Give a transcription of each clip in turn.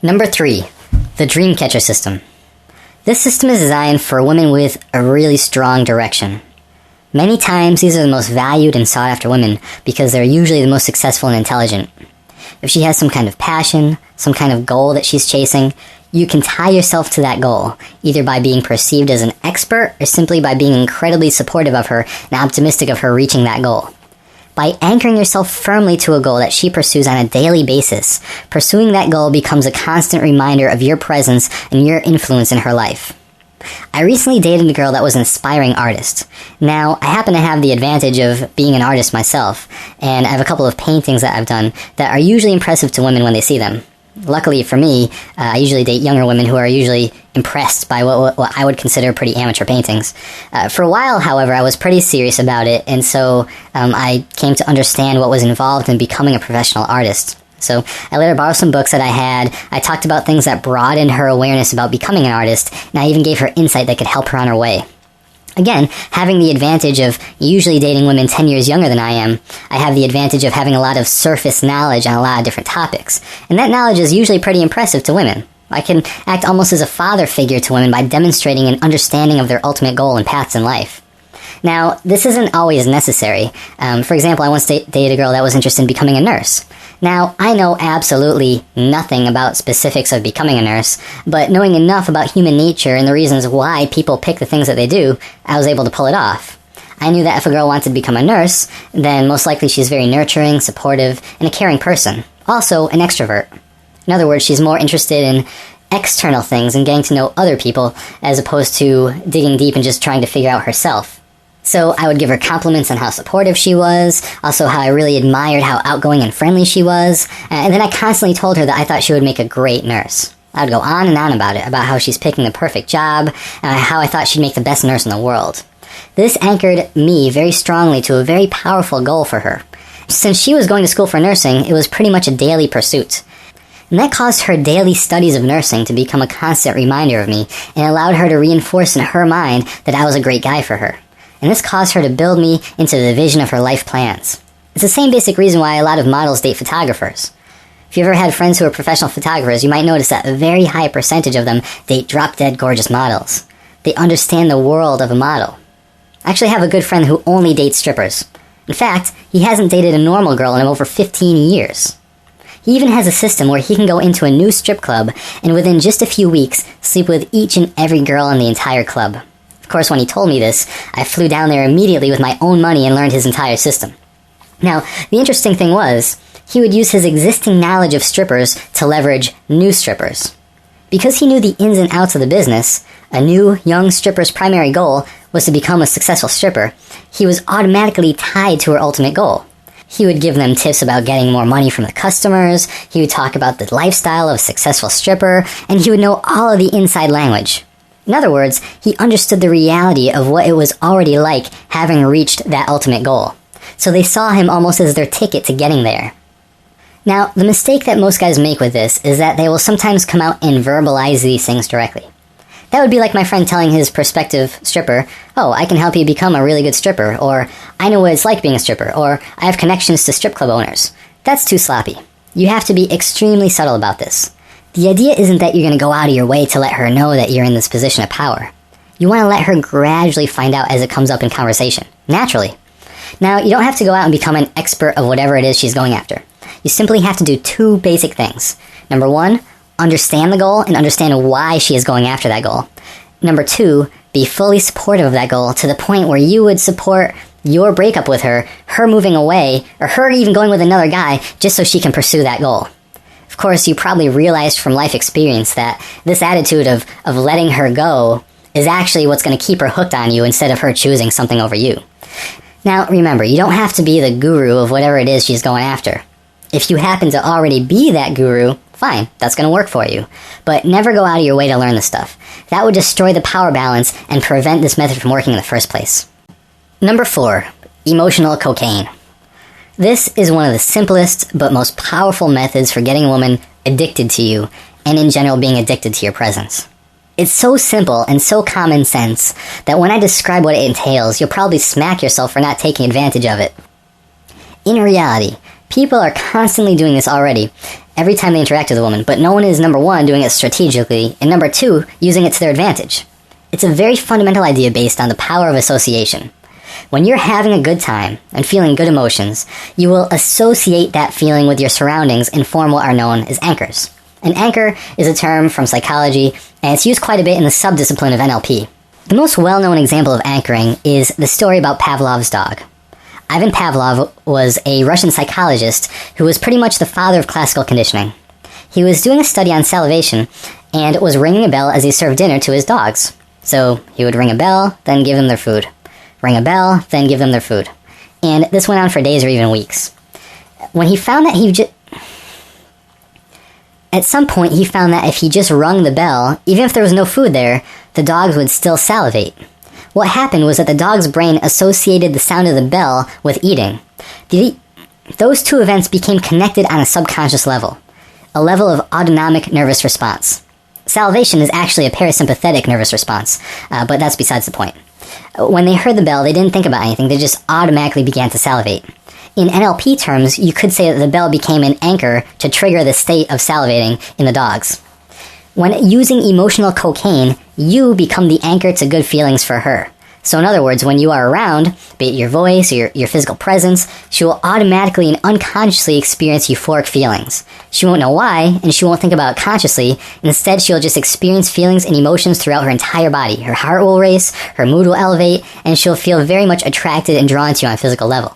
Number 3, the Dreamcatcher system. This system is designed for women with a really strong direction. Many times, these are the most valued and sought after women because they're usually the most successful and intelligent. If she has some kind of passion, some kind of goal that she's chasing, you can tie yourself to that goal, either by being perceived as an expert or simply by being incredibly supportive of her and optimistic of her reaching that goal. By anchoring yourself firmly to a goal that she pursues on a daily basis, pursuing that goal becomes a constant reminder of your presence and your influence in her life. I recently dated a girl that was an aspiring artist. Now, I happen to have the advantage of being an artist myself, and I have a couple of paintings that I've done that are usually impressive to women when they see them. Luckily for me, I usually date younger women who are usually impressed by what I would consider pretty amateur paintings. For a while, however, I was pretty serious about it, and so I came to understand what was involved in becoming a professional artist. So I let her borrow some books that I had. I talked about things that broadened her awareness about becoming an artist, and I even gave her insight that could help her on her way. Again, having the advantage of usually dating women 10 years younger than I am, I have the advantage of having a lot of surface knowledge on a lot of different topics. And that knowledge is usually pretty impressive to women. I can act almost as a father figure to women by demonstrating an understanding of their ultimate goal and paths in life. Now, this isn't always necessary. For example, I once dated a girl that was interested in becoming a nurse. Now, I know absolutely nothing about specifics of becoming a nurse, but knowing enough about human nature and the reasons why people pick the things that they do, I was able to pull it off. I knew that if a girl wanted to become a nurse, then most likely she's very nurturing, supportive, and a caring person. Also, an extrovert. In other words, she's more interested in external things and getting to know other people as opposed to digging deep and just trying to figure out herself. So I would give her compliments on how supportive she was, also how I really admired how outgoing and friendly she was, and then I constantly told her that I thought she would make a great nurse. I would go on and on about it, about how she's picking the perfect job, and how I thought she'd make the best nurse in the world. This anchored me very strongly to a very powerful goal for her. Since she was going to school for nursing, it was pretty much a daily pursuit. And that caused her daily studies of nursing to become a constant reminder of me, and allowed her to reinforce in her mind that I was a great guy for her. And this caused her to build me into the vision of her life plans. It's the same basic reason why a lot of models date photographers. If you ever had friends who are professional photographers, you might notice that a very high percentage of them date drop-dead gorgeous models. They understand the world of a model. I actually have a good friend who only dates strippers. In fact, he hasn't dated a normal girl in over 15 years. He even has a system where he can go into a new strip club and within just a few weeks sleep with each and every girl in the entire club. Of course, when he told me this, I flew down there immediately with my own money and learned his entire system. Now, the interesting thing was, he would use his existing knowledge of strippers to leverage new strippers. Because he knew the ins and outs of the business, a new, young stripper's primary goal was to become a successful stripper, he was automatically tied to her ultimate goal. He would give them tips about getting more money from the customers, he would talk about the lifestyle of a successful stripper, and he would know all of the inside language. In other words, he understood the reality of what it was already like having reached that ultimate goal. So they saw him almost as their ticket to getting there. Now, the mistake that most guys make with this is that they will sometimes come out and verbalize these things directly. That would be like my friend telling his prospective stripper, "Oh, I can help you become a really good stripper," or "I know what it's like being a stripper," or "I have connections to strip club owners." That's too sloppy. You have to be extremely subtle about this. The idea isn't that you're going to go out of your way to let her know that you're in this position of power. You want to let her gradually find out as it comes up in conversation, naturally. Now, you don't have to go out and become an expert of whatever it is she's going after. You simply have to do two basic things. Number one, understand the goal and understand why she is going after that goal. Number two, be fully supportive of that goal to the point where you would support your breakup with her moving away, or her even going with another guy just so she can pursue that goal. Of course, you probably realized from life experience that this attitude of letting her go is actually what's going to keep her hooked on you instead of her choosing something over you. Now, remember, you don't have to be the guru of whatever it is she's going after. If you happen to already be that guru, fine, that's going to work for you. But never go out of your way to learn this stuff. That would destroy the power balance and prevent this method from working in the first place. Number 4, emotional cocaine. This is one of the simplest but most powerful methods for getting a woman addicted to you, and in general being addicted to your presence. It's so simple and so common sense that when I describe what it entails, you'll probably smack yourself for not taking advantage of it. In reality, people are constantly doing this already, every time they interact with a woman, but no one is, number one, doing it strategically, and number two, using it to their advantage. It's a very fundamental idea based on the power of association. When you're having a good time and feeling good emotions, you will associate that feeling with your surroundings and form what are known as anchors. An anchor is a term from psychology, and it's used quite a bit in the subdiscipline of NLP. The most well-known example of anchoring is the story about Pavlov's dog. Ivan Pavlov was a Russian psychologist who was pretty much the father of classical conditioning. He was doing a study on salivation and was ringing a bell as he served dinner to his dogs. So he would ring a bell, then give them their food. Ring a bell, then give them their food. And this went on for days or even weeks. When he found that At some point, he found that if he just rung the bell, even if there was no food there, the dogs would still salivate. What happened was that the dog's brain associated the sound of the bell with eating. Those two events became connected on a subconscious level, a level of autonomic nervous response. Salivation is actually a parasympathetic nervous response, but that's besides the point. When they heard the bell, they didn't think about anything, they just automatically began to salivate. In NLP terms, you could say that the bell became an anchor to trigger the state of salivating in the dogs. When using emotional cocaine, you become the anchor to good feelings for her. So in other words, when you are around, be it your voice or your physical presence, she will automatically and unconsciously experience euphoric feelings. She won't know why, and she won't think about it consciously. Instead, she'll just experience feelings and emotions throughout her entire body. Her heart will race, her mood will elevate, and she'll feel very much attracted and drawn to you on a physical level.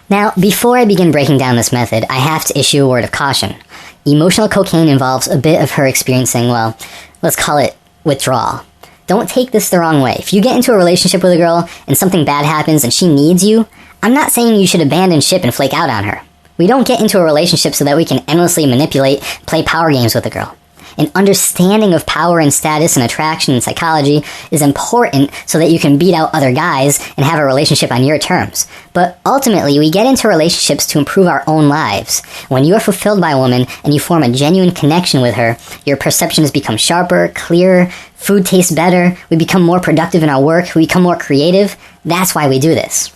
Now, before I begin breaking down this method, I have to issue a word of caution. Emotional cocaine involves a bit of her experiencing, well, let's call it withdrawal. Don't take this the wrong way. If you get into a relationship with a girl and something bad happens and she needs you, I'm not saying you should abandon ship and flake out on her. We don't get into a relationship so that we can endlessly manipulate, play power games with a girl. An understanding of power and status and attraction and psychology is important so that you can beat out other guys and have a relationship on your terms. But ultimately, we get into relationships to improve our own lives. When you are fulfilled by a woman and you form a genuine connection with her, your perceptions become sharper, clearer, food tastes better, we become more productive in our work, we become more creative. That's why we do this.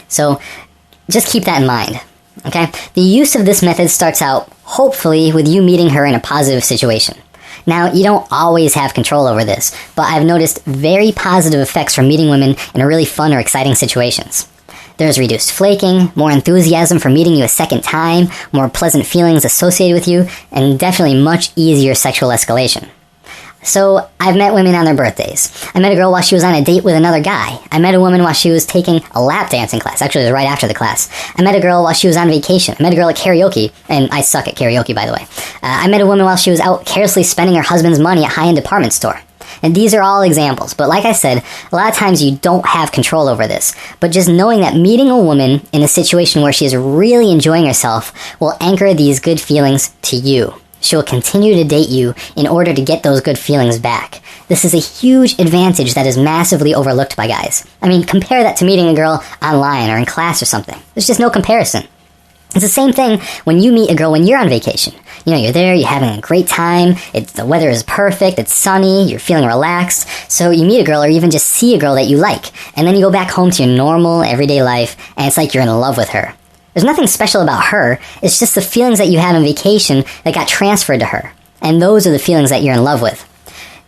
So, just keep that in mind. Okay? The use of this method starts out, hopefully, with you meeting her in a positive situation. Now, you don't always have control over this, but I've noticed very positive effects from meeting women in really fun or exciting situations. There's reduced flaking, more enthusiasm for meeting you a second time, more pleasant feelings associated with you, and definitely much easier sexual escalation. So, I've met women on their birthdays. I met a girl while she was on a date with another guy. I met a woman while she was taking a lap dancing class. Actually, it was right after the class. I met a girl while she was on vacation. I met a girl at karaoke, and I suck at karaoke, by the way. I met a woman while she was out carelessly spending her husband's money at a high-end department store. And these are all examples, but like I said, a lot of times you don't have control over this. But just knowing that meeting a woman in a situation where she is really enjoying herself will anchor these good feelings to you. She will continue to date you in order to get those good feelings back. This is a huge advantage that is massively overlooked by guys. I mean, compare that to meeting a girl online or in class or something. There's just no comparison. It's the same thing when you meet a girl when you're on vacation. You know, you're there, you're having a great time, the weather is perfect, it's sunny, you're feeling relaxed. So you meet a girl or even just see a girl that you like, and then you go back home to your normal, everyday life, and it's like you're in love with her. There's nothing special about her, it's just the feelings that you had on vacation that got transferred to her. And those are the feelings that you're in love with.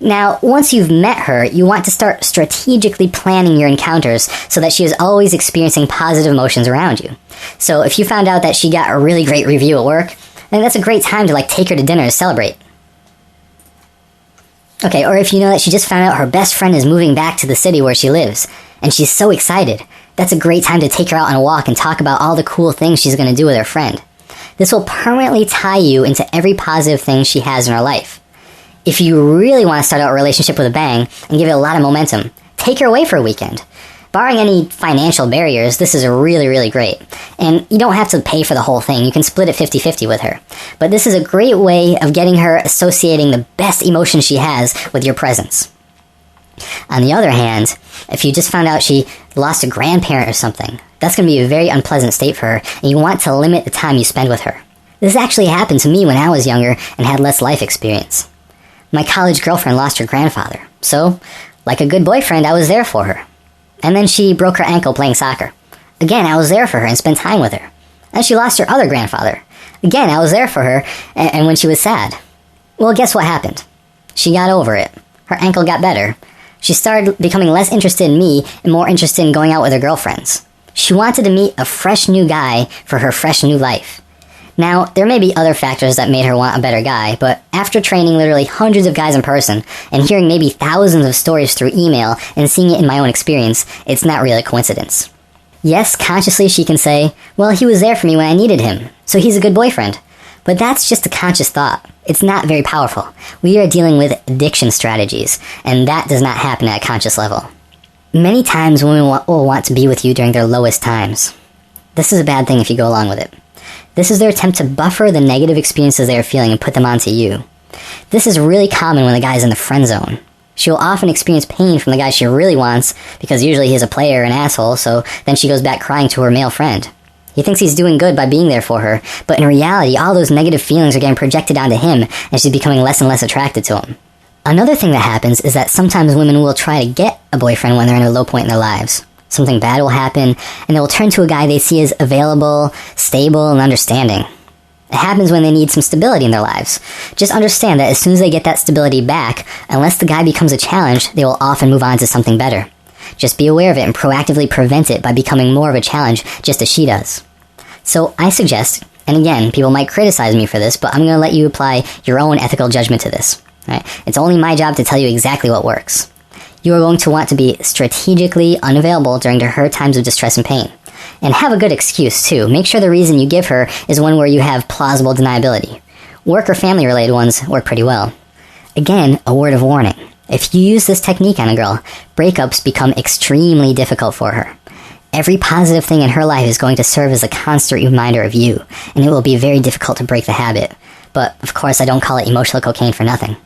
Now, once you've met her, you want to start strategically planning your encounters so that she is always experiencing positive emotions around you. So if you found out that she got a really great review at work, then that's a great time to take her to dinner to celebrate. Okay, or if you know that she just found out her best friend is moving back to the city where she lives, and she's so excited, that's a great time to take her out on a walk and talk about all the cool things she's going to do with her friend. This will permanently tie you into every positive thing she has in her life. If you really want to start out a relationship with a bang and give it a lot of momentum, take her away for a weekend. Barring any financial barriers, this is really, really great. And you don't have to pay for the whole thing. You can split it 50-50 with her. But this is a great way of getting her associating the best emotion she has with your presence. On the other hand, if you just found out she lost a grandparent or something, that's going to be a very unpleasant state for her, and you want to limit the time you spend with her. This actually happened to me when I was younger and had less life experience. My college girlfriend lost her grandfather, so, like a good boyfriend, I was there for her. And then she broke her ankle playing soccer. Again, I was there for her and spent time with her. And she lost her other grandfather. Again, I was there for her, and when she was sad. Well, guess what happened? She got over it. Her ankle got better. She started becoming less interested in me and more interested in going out with her girlfriends. She wanted to meet a fresh new guy for her fresh new life. Now, there may be other factors that made her want a better guy, but after training literally hundreds of guys in person and hearing maybe thousands of stories through email and seeing it in my own experience, it's not really a coincidence. Yes, consciously she can say, well, he was there for me when I needed him, so he's a good boyfriend. But that's just a conscious thought. It's not very powerful. We are dealing with addiction strategies, and that does not happen at a conscious level. Many times women will want to be with you during their lowest times. This is a bad thing if you go along with it. This is their attempt to buffer the negative experiences they are feeling and put them onto you. This is really common when the guy is in the friend zone. She will often experience pain from the guy she really wants, because usually he's a player and asshole, so then she goes back crying to her male friend. He thinks he's doing good by being there for her, but in reality, all those negative feelings are getting projected onto him, and she's becoming less and less attracted to him. Another thing that happens is that sometimes women will try to get a boyfriend when they're in a low point in their lives. Something bad will happen, and they will turn to a guy they see as available, stable, and understanding. It happens when they need some stability in their lives. Just understand that as soon as they get that stability back, unless the guy becomes a challenge, they will often move on to something better. Just be aware of it and proactively prevent it by becoming more of a challenge, just as she does. So I suggest, and again, people might criticize me for this, but I'm going to let you apply your own ethical judgment to this. Right? It's only my job to tell you exactly what works. You are going to want to be strategically unavailable during her times of distress and pain. And have a good excuse, too. Make sure the reason you give her is one where you have plausible deniability. Work or family-related ones work pretty well. Again, a word of warning. If you use this technique on a girl, breakups become extremely difficult for her. Every positive thing in her life is going to serve as a constant reminder of you, and it will be very difficult to break the habit. But, of course, I don't call it emotional cocaine for nothing.